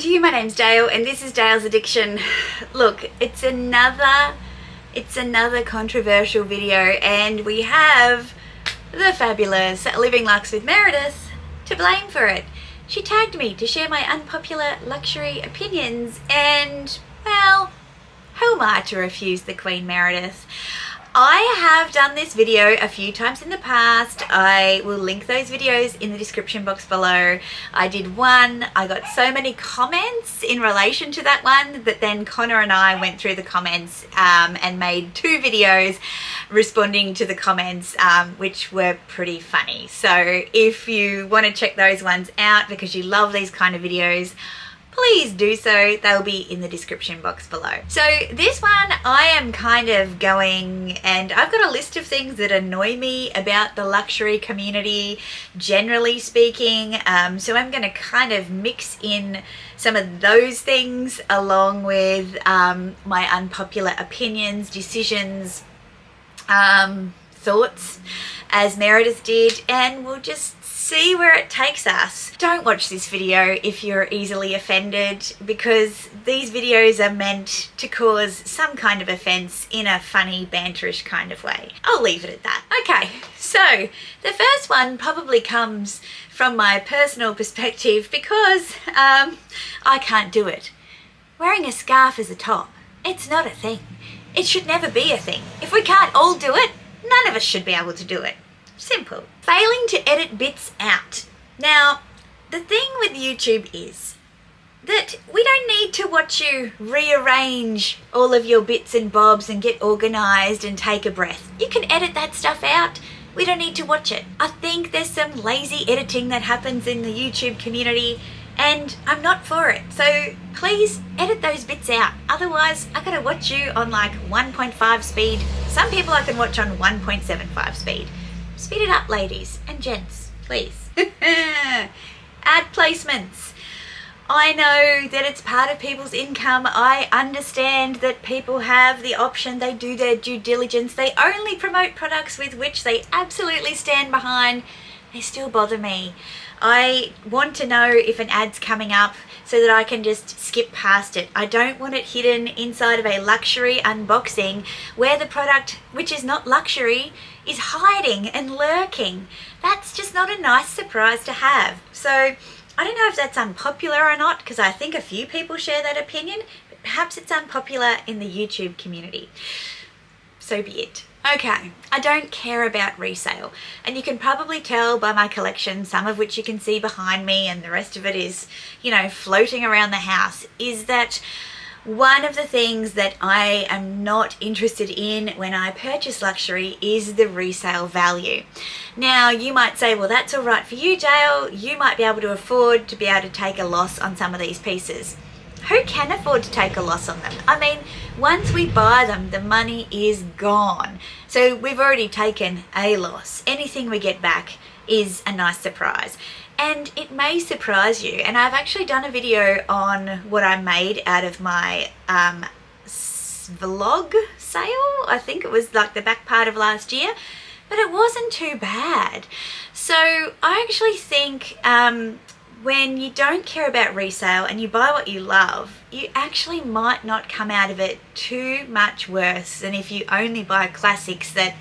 to you, my name's Dale and this is Dale's Addiction. Look, it's another controversial video and we have the fabulous Living Lux with Meredith to blame for it. She tagged me to share my unpopular luxury opinions and, well, who am I to refuse the Queen Meredith? I have done this video a few times in the past. I will link those videos in the description box below. I did one. I got so many comments in relation to that one that then Connor and I went through the comments and made 2 videos responding to the comments, which were pretty funny. So if you want to check those ones out because you love these kind of videos, please do so. They'll be in the description box below. So this one I am kind of going, and I've got a list of things that annoy me about the luxury community, generally speaking. So I'm going to kind of mix in some of those things along with my unpopular opinions, decisions, thoughts, as Meredith did, and we'll just see where it takes us. Don't watch this video if you're easily offended, because these videos are meant to cause some kind of offense in a funny, banterish kind of way. I'll leave it at that. Okay, so the first one probably comes from my personal perspective because I can't do it. Wearing a scarf as a top, it's not a thing. It should never be a thing. If we can't all do it, none of us should be able to do it. Simple. Failing to edit bits out. Now, the thing with YouTube is that we don't need to watch you rearrange all of your bits and bobs and get organized and take a breath. You can edit that stuff out. We don't need to watch it. I think there's some lazy editing that happens in the YouTube community and I'm not for it. So please edit those bits out. Otherwise, I gotta watch you on like 1.5 speed. Some people I can watch on 1.75 speed. Speed it up, ladies and gents, please. Ad placements. I know that it's part of people's income. I understand that people have the option. They do their due diligence. They only promote products with which they absolutely stand behind. They still bother me. I want to know if an ad's coming up so that I can just skip past it. I don't want it hidden inside of a luxury unboxing where the product, which is not luxury, is hiding and lurking. That's just not a nice surprise to have. So I don't know if that's unpopular or not, because I think a few people share that opinion, but perhaps it's unpopular in the YouTube community. So be it. Okay, I don't care about resale, and you can probably tell by my collection, some of which you can see behind me and the rest of it is, you know, floating around the house, is that one of the things that I am not interested in when I purchase luxury is the resale value. Now, you might say, well, that's all right for you, Dale. You might be able to afford to be able to take a loss on some of these pieces. Who can afford to take a loss on them? I mean, once we buy them, the money is gone. So we've already taken a loss. Anything we get back is a nice surprise. And it may surprise you. And I've actually done a video on what I made out of my vlog sale. I think it was like the back part of last year. But it wasn't too bad. So I actually think when you don't care about resale and you buy what you love, you actually might not come out of it too much worse than if you only buy classics that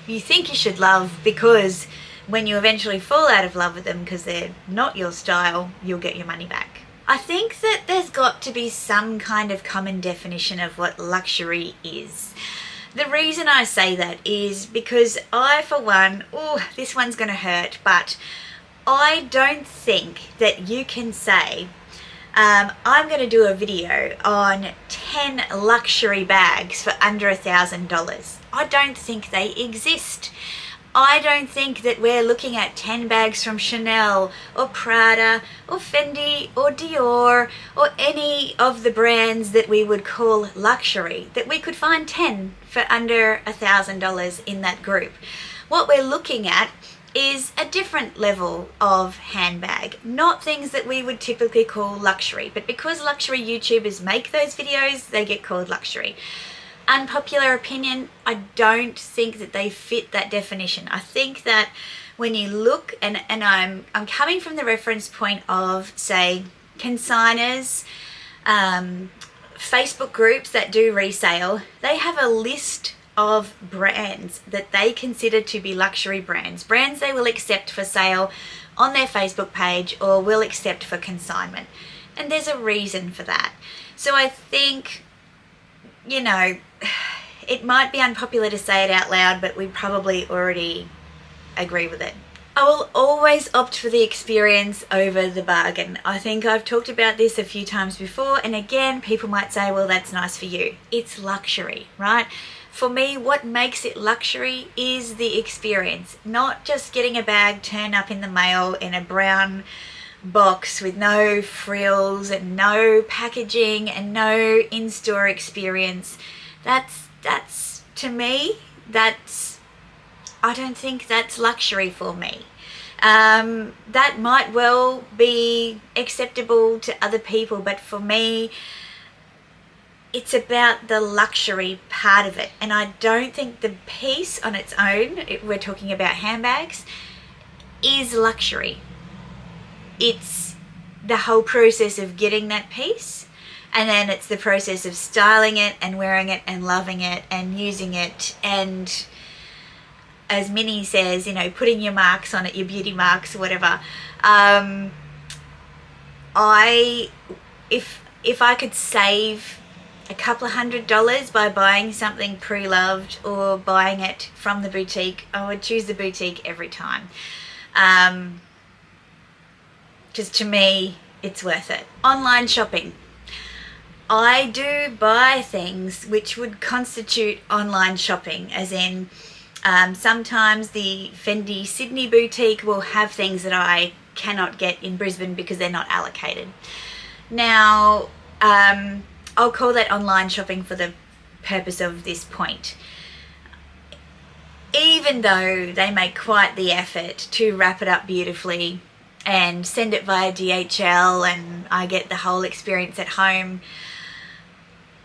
you think you should love, because when you eventually fall out of love with them because they're not your style, you'll get your money back. I think that there's got to be some kind of common definition of what luxury is. The reason I say that is because I, for one, this one's going to hurt, but I don't think that you can say, I'm going to do a video on 10 luxury bags for under $1,000. I don't think they exist. I don't think that we're looking at 10 bags from Chanel or Prada or Fendi or Dior or any of the brands that we would call luxury, that we could find 10 for under $1,000 in that group. What we're looking at is a different level of handbag, not things that we would typically call luxury, but because luxury YouTubers make those videos, they get called luxury. Unpopular opinion, I don't think that they fit that definition. I think that when you look, and I'm coming from the reference point of, say, consigners, Facebook groups that do resale, they have a list of brands that they consider to be luxury brands they will accept for sale on their Facebook page or will accept for consignment. And there's a reason for that. So I think, you know, it might be unpopular to say it out loud, but we probably already agree with it. I will always opt for the experience over the bargain. I think I've talked about this a few times before, and again, people might say, well, that's nice for you. It's luxury, right? For me, what makes it luxury is the experience, not just getting a bag turned up in the mail in a brown box with no frills and no packaging and no in-store experience. That's to me, I don't think that's luxury for me. That might well be acceptable to other people, but for me, it's about the luxury part of it. And I don't think the piece on its own, we're talking about handbags, is luxury. It's the whole process of getting that piece, and then it's the process of styling it and wearing it and loving it and using it, and as Minnie says, you know, putting your marks on it, your beauty marks, whatever. If I could save a couple of $100 by buying something pre-loved or buying it from the boutique, I would choose the boutique every time. Because to me, it's worth it. Online shopping. I do buy things which would constitute online shopping, as in sometimes the Fendi Sydney boutique will have things that I cannot get in Brisbane because they're not allocated. Now, I'll call that online shopping for the purpose of this point. Even though they make quite the effort to wrap it up beautifully and send it via DHL and I get the whole experience at home,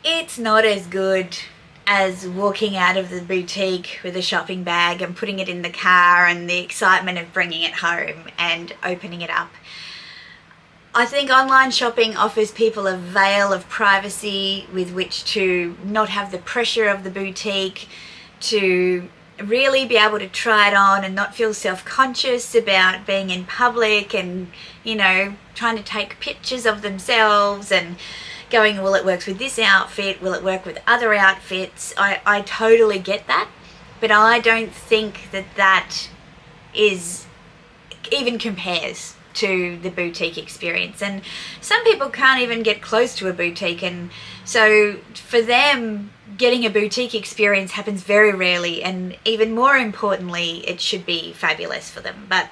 it's not as good as walking out of the boutique with a shopping bag and putting it in the car and the excitement of bringing it home and opening it up. I think online shopping offers people a veil of privacy with which to not have the pressure of the boutique, to really be able to try it on and not feel self-conscious about being in public and, you know, trying to take pictures of themselves and going, well, it works with this outfit, will it work with other outfits? I totally get that, but I don't think that is even compares to the boutique experience. And some people can't even get close to a boutique, and so for them, getting a boutique experience happens very rarely, and even more importantly, it should be fabulous for them. But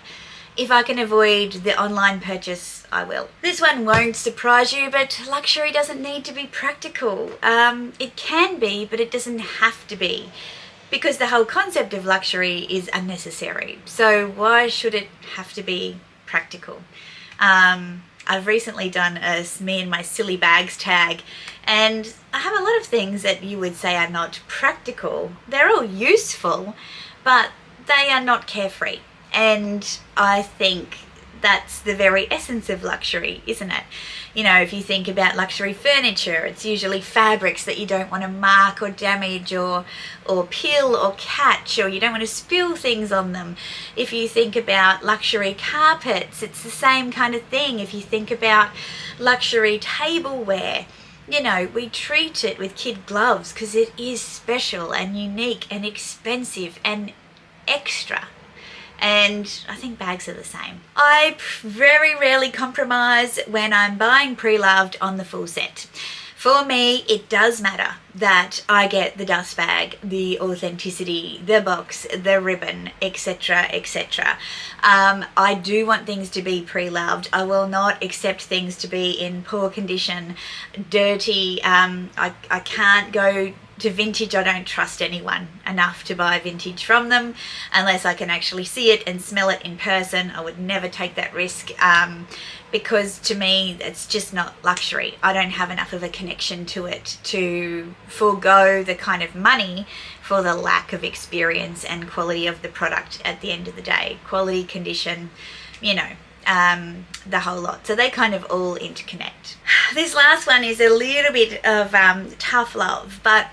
if I can avoid the online purchase, I will. This one won't surprise you, but luxury doesn't need to be practical. It can be, but it doesn't have to be, because the whole concept of luxury is unnecessary. So why should it have to be practical? I've recently done a me and my silly bags tag, and I have a lot of things that you would say are not practical. They're all useful, but they are not carefree. And I think that's the very essence of luxury, isn't it? You know, if you think about luxury furniture, it's usually fabrics that you don't want to mark or damage or peel or catch, or you don't want to spill things on them. If you think about luxury carpets, it's the same kind of thing. If you think about luxury tableware, you know, we treat it with kid gloves because it is special and unique and expensive and extra. And I think bags are the same. I very rarely compromise when I'm buying pre-loved on the full set. For me, it does matter that I get the dust bag, the authenticity, the box, the ribbon, etc., etc. I do want things to be pre-loved. I will not accept things to be in poor condition, dirty. I can't go to vintage. I don't trust anyone enough to buy vintage from them unless I can actually see it and smell it in person. I would never take that risk because to me it's just not luxury. I don't have enough of a connection to it to forego the kind of money for the lack of experience and quality of the product at the end of the day. Quality, condition, you know. the whole lot. So they kind of all interconnect. This last one is a little bit of tough love, but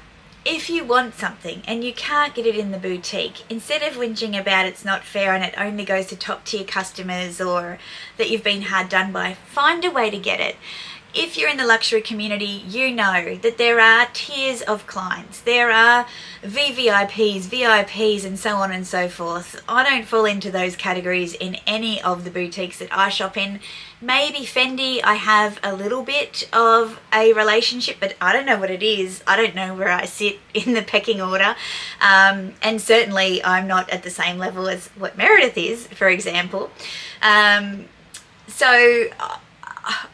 if you want something and you can't get it in the boutique, instead of whinging about it's not fair and it only goes to top tier customers or that you've been hard done by, find a way to get it. If you're in the luxury community, you know that there are tiers of clients. There are VVIPs, VIPs, and so on and so forth. I don't fall into those categories in any of the boutiques that I shop in. Maybe Fendi, I have a little bit of a relationship, but I don't know what it is. I don't know where I sit in the pecking order. And certainly I'm not at the same level as what Meredith is, for example. So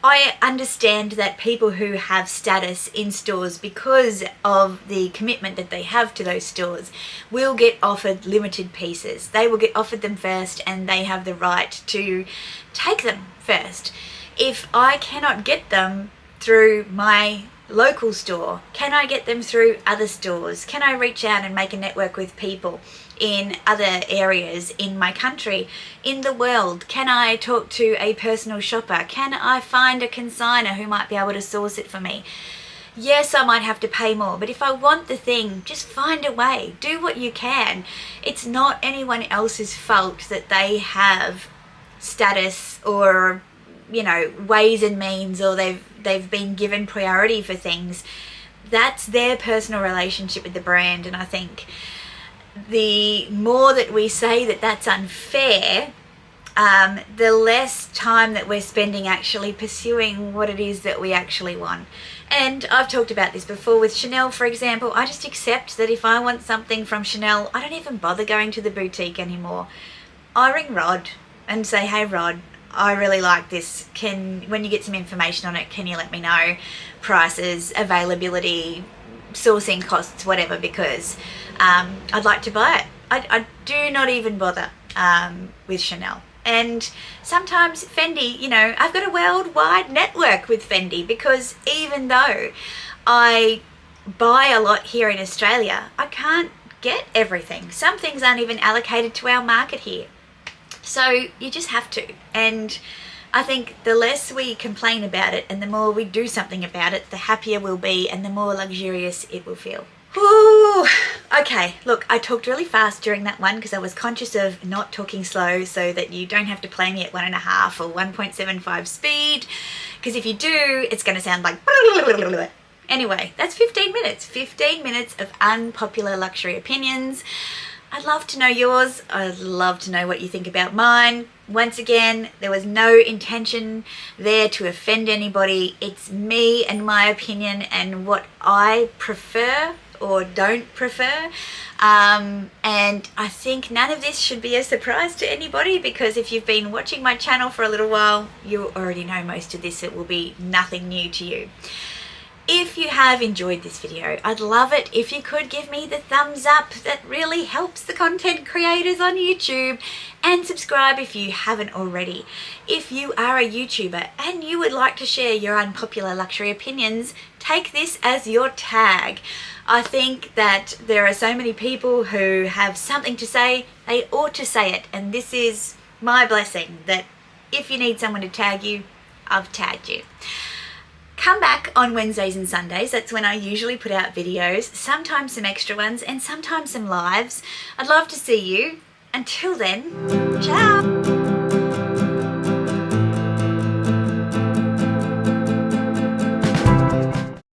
I understand that people who have status in stores because of the commitment that they have to those stores will get offered limited pieces. They will get offered them first and they have the right to take them first. If I cannot get them through my local store, can I get them through other stores? Can I reach out and make a network with people in other areas in my country, in the world? Can I talk to a personal shopper? Can I find a consigner who might be able to source it for me? Yes, I might have to pay more, but if I want the thing, just find a way. Do what you can. It's not anyone else's fault that they have status or, you know, ways and means, or they've been given priority for things. That's their personal relationship with the brand, and I think the more that we say that that's unfair, the less time that we're spending actually pursuing what it is that we actually want. And I've talked about this before with Chanel, for example. I just accept that if I want something from Chanel, I don't even bother going to the boutique anymore. I ring Rod and say, hey Rod, I really like this. When you get some information on it, can you let me know prices, availability, sourcing costs, whatever, because I'd like to buy it. I do not even bother with Chanel. And sometimes Fendi, you know, I've got a worldwide network with Fendi, because even though I buy a lot here in Australia, I can't get everything. Some things aren't even allocated to our market here. So you just have to. And I think the less we complain about it and the more we do something about it, the happier we'll be and the more luxurious it will feel. Ooh, okay, look, I talked really fast during that one because I was conscious of not talking slow so that you don't have to play me at 1.5 or 1.75 speed, because if you do, it's going to sound like... Anyway, that's 15 minutes. 15 minutes of unpopular luxury opinions. I'd love to know yours. I'd love to know what you think about mine. Once again, there was no intention there to offend anybody. It's me and my opinion and what I prefer or don't prefer. And I think none of this should be a surprise to anybody, because if you've been watching my channel for a little while, you already know most of this. It will be nothing new to you. If you have enjoyed this video, I'd love it if you could give me the thumbs up. That really helps the content creators on YouTube. And subscribe if you haven't already. If you are a YouTuber and you would like to share your unpopular luxury opinions, take this as your tag. I think that there are so many people who have something to say, they ought to say it. And this is my blessing, that if you need someone to tag you, I've tagged you. Come back on Wednesdays and Sundays. That's when I usually put out videos, sometimes some extra ones and sometimes some lives. I'd love to see you. Until then, ciao.